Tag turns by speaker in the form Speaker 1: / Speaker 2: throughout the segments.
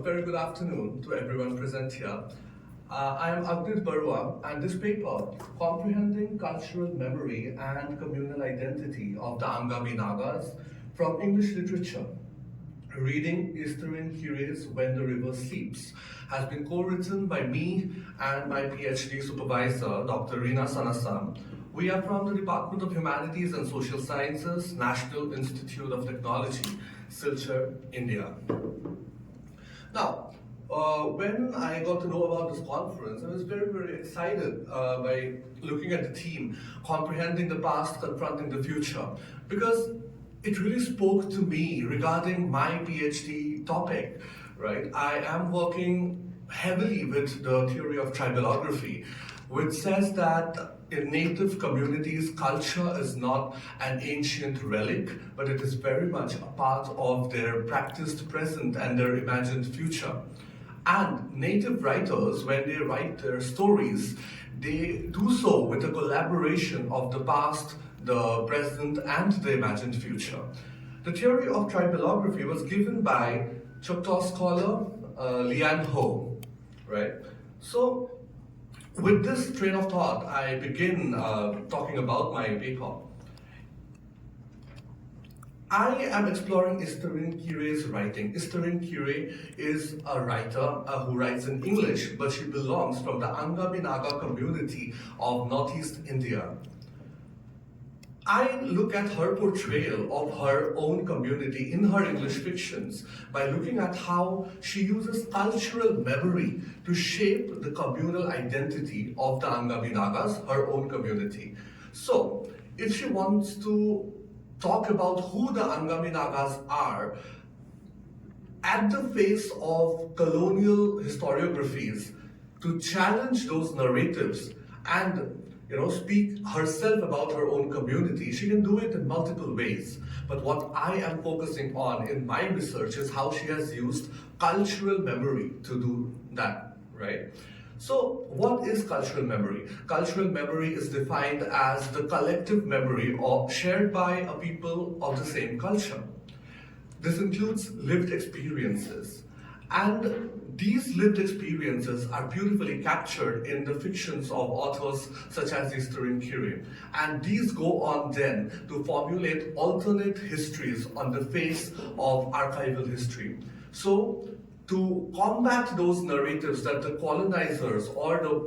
Speaker 1: very good afternoon to everyone present here. I am Agni Barua, and this paper, Comprehending Cultural Memory and Communal Identity of the Angami Nagas from English Literature, reading Easterine Kire's When the River Sleeps, has been co-written by me and my PhD supervisor, Dr. Reena Sanasam. We are from the Department of Humanities and Social Sciences, National Institute of Technology, Silchar, India. Now, when I got to know about this conference, I was very, very excited by looking at the theme, comprehending the past, confronting the future, because it really spoke to me regarding my PhD topic, right? I am working heavily with the theory of triballography, which says that in native communities, culture is not an ancient relic, but it is very much a part of their practiced present and their imagined future. And native writers, when they write their stories, they do so with a collaboration of the past, the present, and the imagined future. The theory of triballography was given by Choctaw scholar Lian Ho, right? So, with this train of thought, I begin talking about my paper. I am exploring Easterine Kire's writing. Easterine Kire is a writer who writes in English, but she belongs from the Angami Naga community of Northeast India. I look at her portrayal of her own community in her English fictions by looking at how she uses cultural memory to shape the communal identity of the Angami Nagas, her own community. So, if she wants to talk about who the Angami Nagas are, at the face of colonial historiographies, to challenge those narratives and speak herself about her own community, she can do it in multiple ways. But what I am focusing on in my research is how she has used cultural memory to do that, right? So, what is cultural memory? Cultural memory is defined as the collective memory shared by a people of the same culture. This includes lived experiences. And these lived experiences are beautifully captured in the fictions of authors such as Easterine Kire. And these go on then to formulate alternate histories on the face of archival history. So, to combat those narratives that the colonizers or the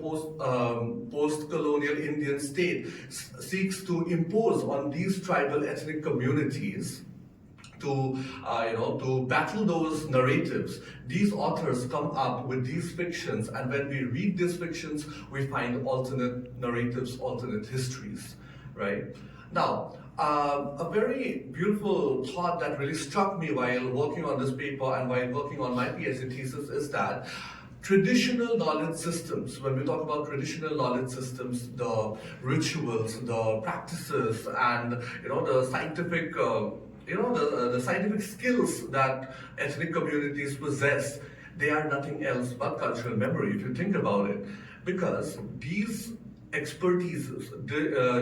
Speaker 1: post-colonial Indian state seeks to impose on these tribal ethnic communities, to battle those narratives, these authors come up with these fictions, and when we read these fictions, we find alternate narratives, alternate histories, right? Now, a very beautiful thought that really struck me while working on this paper and while working on my PhD thesis is that traditional knowledge systems, when we talk about traditional knowledge systems, the rituals, the practices, and the scientific the scientific skills that ethnic communities possess, they are nothing else but cultural memory, if you think about it. Because these expertises,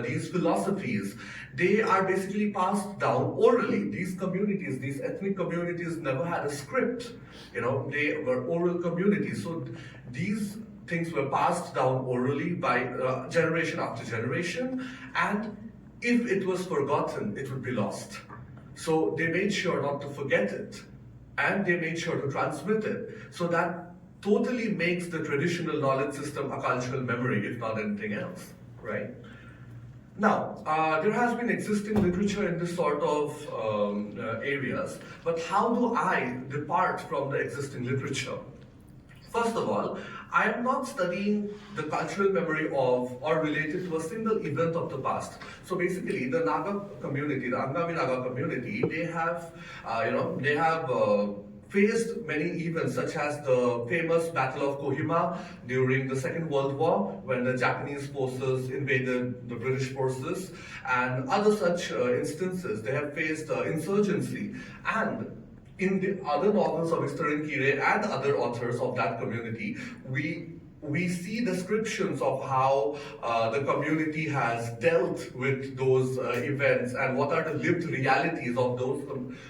Speaker 1: these philosophies, they are basically passed down orally. These communities, these ethnic communities never had a script. They were oral communities. So these things were passed down orally by generation after generation, and if it was forgotten, it would be lost. So they made sure not to forget it, and they made sure to transmit it. So that totally makes the traditional knowledge system a cultural memory, if not anything else, right? Now, there has been existing literature in this sort of areas, but how do I depart from the existing literature? First of all, I am not studying the cultural memory of or related to a single event of the past. So basically, the Naga community, the Angami Naga community, they have faced many events such as the famous Battle of Kohima during the Second World War when the Japanese forces invaded the British forces, and other such instances. They have faced insurgency, and in the other novels of Easterine Kire and other authors of that community, we we see descriptions of how the community has dealt with those events and what are the lived realities of those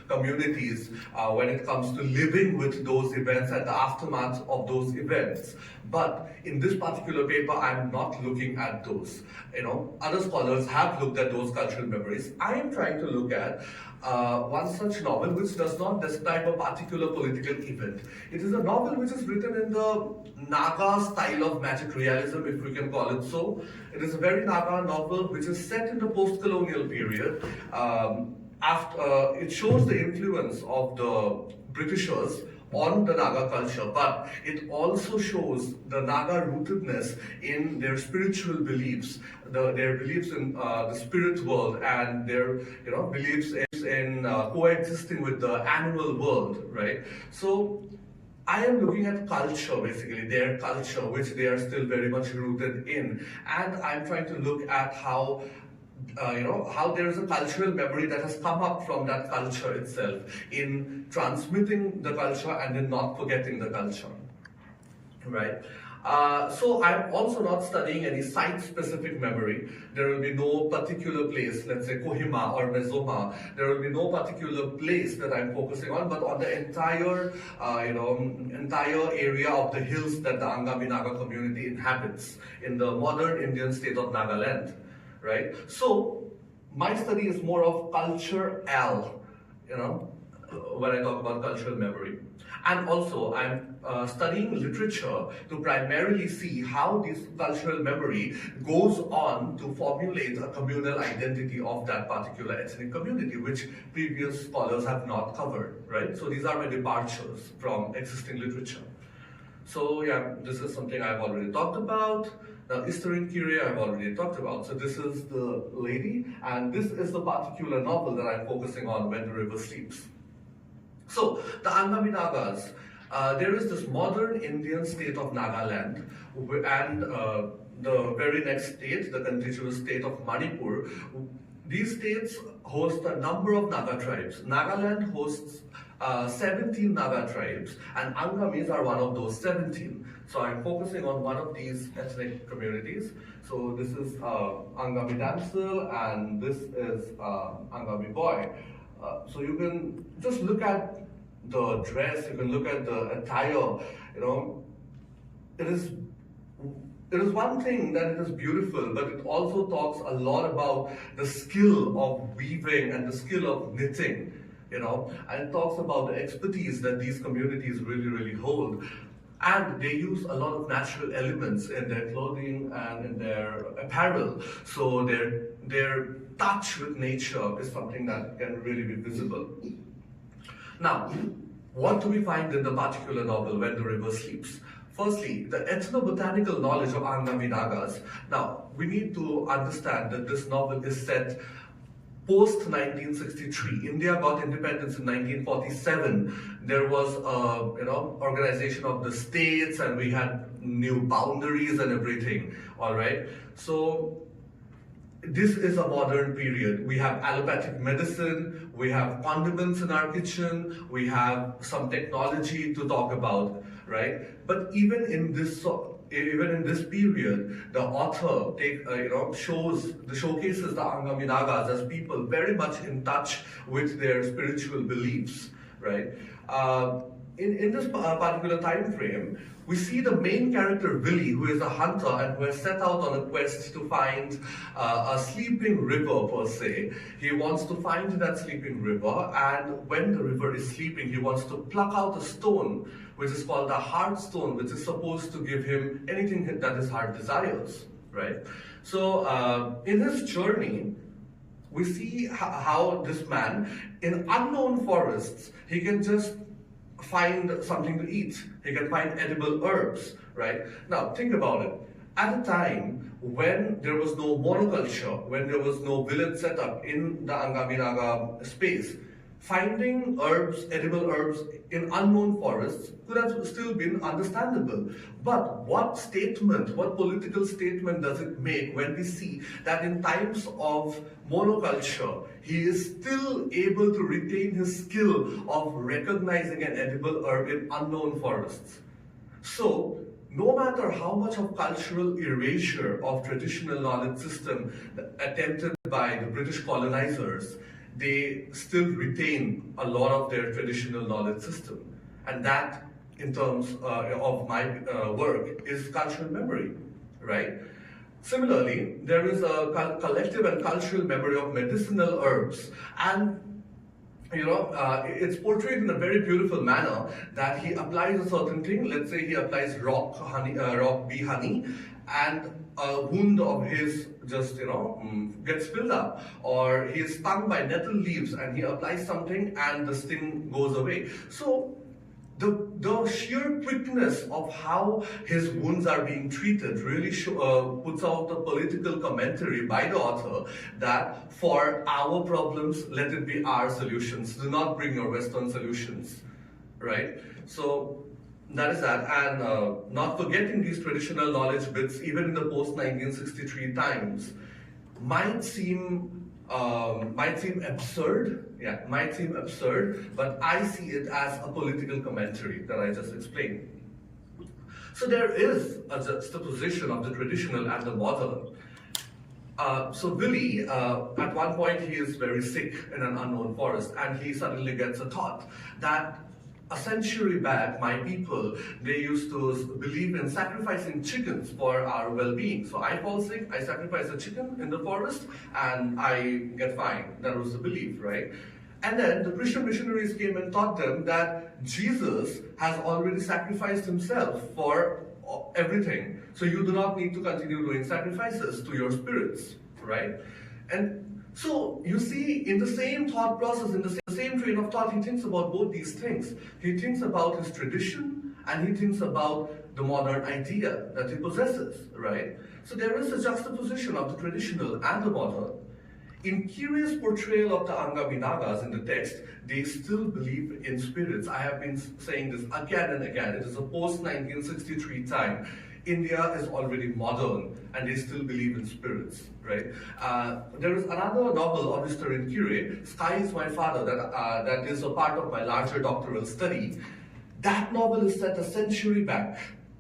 Speaker 1: communities when it comes to living with those events and the aftermath of those events. But in this particular paper, I'm not looking at those. Other scholars have looked at those cultural memories. I am trying to look at one such novel which does not describe a particular political event. It is a novel which is written in the Naga style of magic realism, if we can call it so. It is a very Naga novel which is set in the post-colonial period. It shows the influence of the Britishers on the Naga culture, but it also shows the Naga rootedness in their spiritual beliefs, their beliefs in the spirit world, and their beliefs in coexisting with the animal world, right? So I am looking at culture, basically, their culture, which they are still very much rooted in, and I'm trying to look at how how there is a cultural memory that has come up from that culture itself in transmitting the culture and in not forgetting the culture, right? So I'm also not studying any site-specific memory. There will be no particular place, let's say Kohima or Mezoma. There will be no particular place that I'm focusing on, but on the entire, entire area of the hills that the Angami Naga community inhabits in the modern Indian state of Nagaland. Right? So my study is more of cultural, when I talk about cultural memory. And also I'm studying literature to primarily see how this cultural memory goes on to formulate a communal identity of that particular ethnic community, which previous scholars have not covered, right? So these are my departures from existing literature. So yeah, this is something I've already talked about. Now, Easterine Kire I've already talked about. So this is the lady, and this is the particular novel that I'm focusing on, When the River Sleeps. So, the Angami Nagas, there is this modern Indian state of Nagaland, and the very next state, the contiguous state of Manipur. These states host a number of Naga tribes. Nagaland hosts 17 Naga tribes, and Angamis are one of those 17. So I'm focusing on one of these ethnic communities. So this is Angami damsel, and this is Angami boy. So you can just look at the dress, you can look at the attire, it is one thing that it is beautiful, but it also talks a lot about the skill of weaving and the skill of knitting, and it talks about the expertise that these communities really, really hold. And they use a lot of natural elements in their clothing and in their apparel. So their touch with nature is something that can really be visible. Now, what do we find in the particular novel, When the River Sleeps? Firstly, the ethnobotanical knowledge of Angami Nagas. Now, we need to understand that this novel is set post-1963. India got independence in 1947. There was organization of the states, and we had new boundaries and everything, all right? So this is a modern period. We have allopathic medicine, we have condiments in our kitchen, we have some technology to talk about, right? But even in this period, the author showcases the Angami Nagas as people very much in touch with their spiritual beliefs, right? In this particular time frame, we see the main character Willie, who is a hunter and who has set out on a quest to find a sleeping river per se. He wants to find that sleeping river, and when the river is sleeping, he wants to pluck out a stone, which is called a heart stone, which is supposed to give him anything that his heart desires, right? So in his journey, we see how this man, in unknown forests, he can just find something to eat. He can find edible herbs, right? Now, think about it. At a time when there was no monoculture, when there was no village setup in the Angami Naga space, finding herbs, edible herbs in unknown forests could have still been understandable. But what political statement does it make when we see that in times of monoculture, he is still able to retain his skill of recognizing an edible herb in unknown forests? So, no matter how much of cultural erasure of traditional knowledge system attempted by the British colonizers, they still retain a lot of their traditional knowledge system. And that, in terms of my work, is cultural memory, right? Similarly, there is a collective and cultural memory of medicinal herbs, and it's portrayed in a very beautiful manner that he applies a certain thing. Let's say he applies rock bee honey, and a wound of his just gets filled up, or he is stung by nettle leaves and he applies something and the sting goes away. So the sheer quickness of how his wounds are being treated really puts out the political commentary by the author that for our problems, let it be our solutions. Do not bring your Western solutions, right? So that is that. And not forgetting these traditional knowledge bits, even in the post-1963 times, might seem absurd. Yeah, might seem absurd, but I see it as a political commentary that I just explained. So there is a juxtaposition of the traditional and the modern. So Billy, at one point he is very sick in an unknown forest, and he suddenly gets a thought that a century back, my people, they used to believe in sacrificing chickens for our well-being. So I fall sick, I sacrifice a chicken in the forest, and I get fine. That was the belief, right? And then the Christian missionaries came and taught them that Jesus has already sacrificed himself for everything. So you do not need to continue doing sacrifices to your spirits, right? And so you see, in the same thought process, in the same train of thought, he thinks about both these things. He thinks about his tradition, and he thinks about the modern idea that he possesses, right? So there is a juxtaposition of the traditional and the modern. In Kire's portrayal of the Angami Nagas in the text, they still believe in spirits. I have been saying this again and again. It is a post-1963 time. India is already modern, and they still believe in spirits, right? There is another novel of Easterine Kire, Sky is My Father, that is a part of my larger doctoral study. That novel is set a century back,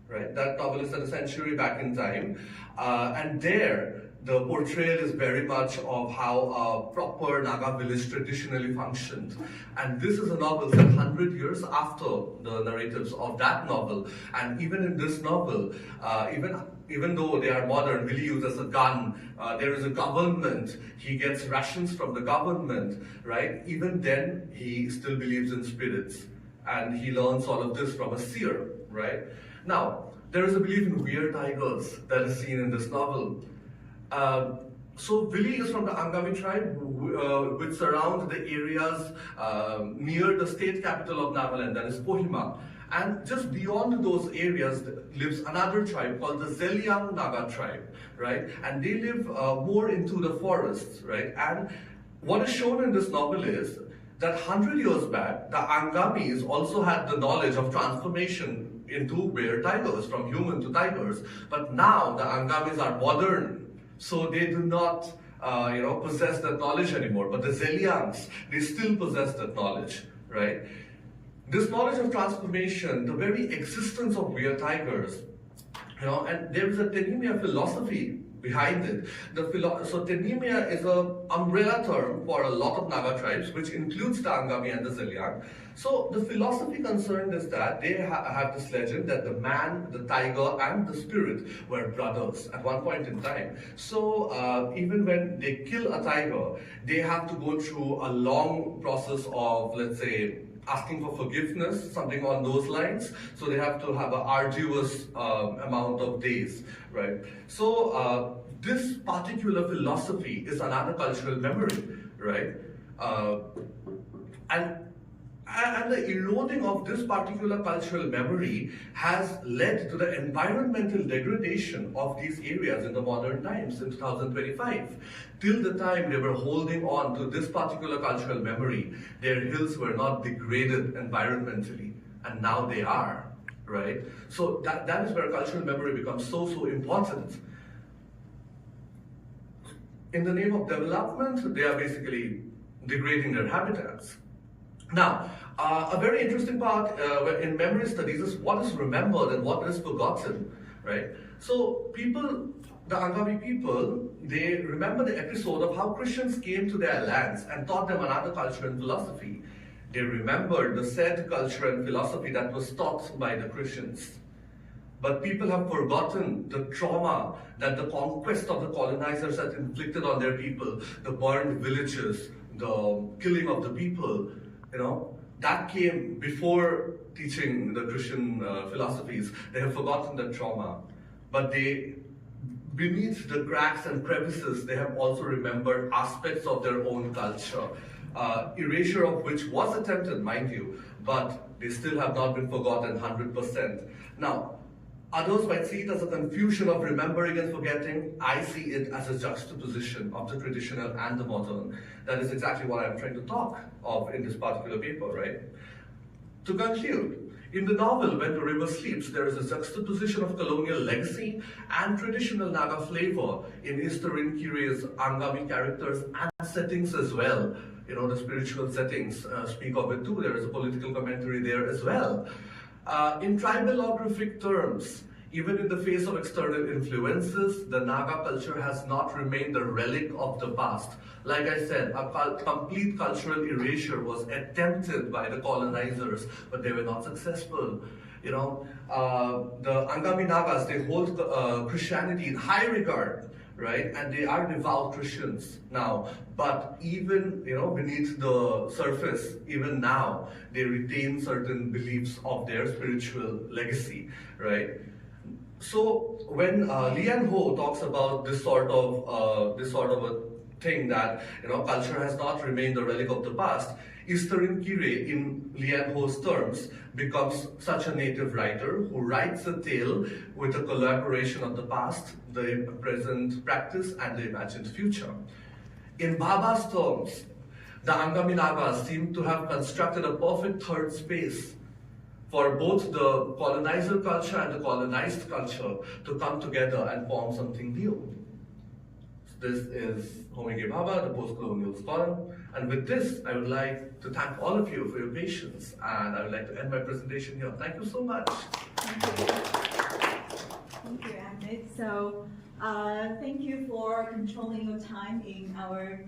Speaker 1: right? That novel is set a century back in time, and there, the portrayal is very much of how a proper Naga village traditionally functioned. And this is a novel set 100 years after the narratives of that novel. And even in this novel, even though they are modern, Willie uses a gun, there is a government, he gets rations from the government, right? Even then, he still believes in spirits. And he learns all of this from a seer, right? Now, there is a belief in weird tigers that is seen in this novel. So Willie is from the Angami tribe, which surround the areas near the state capital of Nagaland, that is Kohima. And just beyond those areas lives another tribe called the Zeliang Naga tribe, right? And they live more into the forests, right? And what is shown in this novel is that 100 years back, the Angamis also had the knowledge of transformation into bear tigers, from human to tigers. But now the Angamis are modern, so they do not possess that knowledge anymore. But the Zeliangs, they still possess that knowledge, right? This knowledge of transformation, the very existence of bear tigers, and there is a Tenemia philosophy behind it. So Tenemia is an umbrella term for a lot of Naga tribes, which includes the Angami and the Zeliang. So the philosophy concerned is that they have this legend that the man, the tiger, and the spirit were brothers at one point in time. So even when they kill a tiger, they have to go through a long process of, let's say, asking for forgiveness, something on those lines. So they have to have an arduous amount of days, right? So this particular philosophy is another cultural memory, right? And the eroding of this particular cultural memory has led to the environmental degradation of these areas in the modern times in 2025. Till the time they were holding on to this particular cultural memory, their hills were not degraded environmentally, and now they are, right? So that is where cultural memory becomes so important. In the name of development, they are basically degrading their habitats. Now, A very interesting part in memory studies is what is remembered and what is forgotten, right? So people, the Angami people, they remember the episode of how Christians came to their lands and taught them another culture and philosophy. They remembered the said culture and philosophy that was taught by the Christians. But people have forgotten the trauma that the conquest of the colonizers had inflicted on their people, the burned villages, the killing of the people, that came before teaching the Christian philosophies. They have forgotten the trauma. But beneath the cracks and crevices, they have also remembered aspects of their own culture, erasure of which was attempted, mind you, but they still have not been forgotten 100%. Now, others might see it as a confusion of remembering and forgetting. I see it as a juxtaposition of the traditional and the modern. That is exactly what I'm trying to talk of in this particular paper, right? To conclude, in the novel When the River Sleeps, there is a juxtaposition of colonial legacy and traditional Naga flavor in Easterine Kire's Angami characters and settings as well. The spiritual settings speak of it too. There is a political commentary there as well. In tribalographic terms, even in the face of external influences, the Naga culture has not remained a relic of the past. Like I said, a complete cultural erasure was attempted by the colonizers, but they were not successful. The Angami Nagas, they hold Christianity in high regard, right? And they are devout Christians now. But even, beneath the surface, even now, they retain certain beliefs of their spiritual legacy, right? So when Lian Ho talks about this sort of a thing that culture has not remained a relic of the past, Easterine Kire, in Lian Ho's terms, becomes such a native writer who writes a tale with a collaboration of the past, the present practice, and the imagined future. In Baba's terms, the Angami Nagas seem to have constructed a perfect third space for both the colonizer culture and the colonized culture to come together and form something new. This is Homege Baba, the post-colonial scholar, and with this, I would like to thank all of you for your patience, and I would like to end my presentation here. Thank you so much.
Speaker 2: Thank you. Thank you, Ahmed. So, thank you for controlling your time in our